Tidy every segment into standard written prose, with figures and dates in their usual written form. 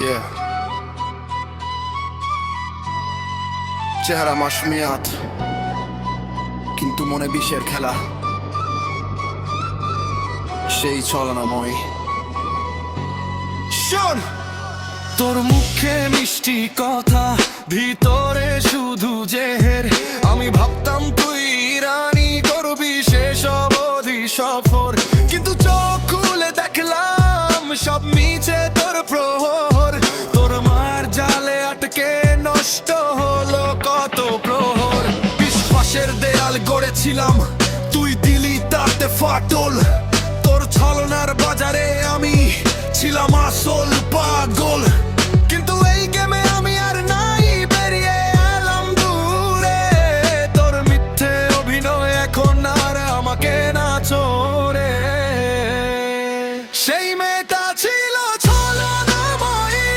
Yeah. চেহারা মাসমিয়াত, কিন্তু মনে বিষের খেলা, সেই ছলনাময়। শোন, তোর মুখে মিষ্টি কথা, ভিতরে শুধু জেহের। আমি ভাবতাম তুই রানী করবি শেষ অবধি সফর, কিন্তু চোখ খুলে দেখলাম সব মিছে তোর প্রহর। তোর মার জালে আটকে নষ্ট হলো কত প্রহর। বিশ্বাসের দেয়াল গড়েছিলাম, তুই দিলি তাতে ফাটল। তোর ছলনার বাজারে আমি ছিলাম আসল পাগল, কিন্তু এই গেমে আমি আর নাই, বেরিয়ে এলাম দূরে। তোর মিথ্যে অভিনয় এখন আর আমাকে না চোরে। সেই মেয়েটা ছিল ছলনাময়ী,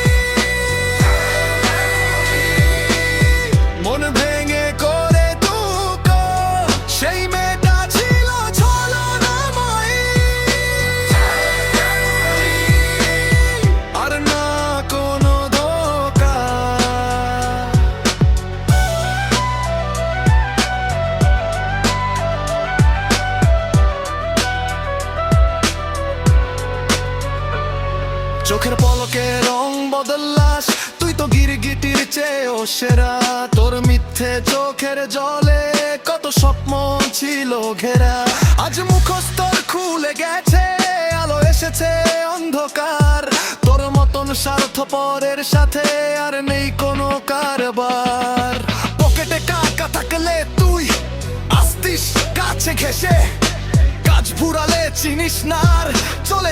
মন ভেঙে করে দুঃখ। সেই মেয়েটা ছিল ছলনাময়ী, আর না কোনো ধোঁকা। চোখের পলকে রং বদলাস, তুই তো গিরগিটির চেয়েও সেরা। তোর মিথ্যে চোখের জলে কত স্বপ্ন ছিল ঘেরা। আজ মুখস্থ খুলে গেছে, আলো এসেছে অন্ধকার। তোর মতন স্বার্থপরের সাথে আর নেই কোনো কারবার। পকেটে টাকা থাকলে তুই আসতিস কাছে ঘেসে, কাজ ফুরালে চিনিস না আর চলে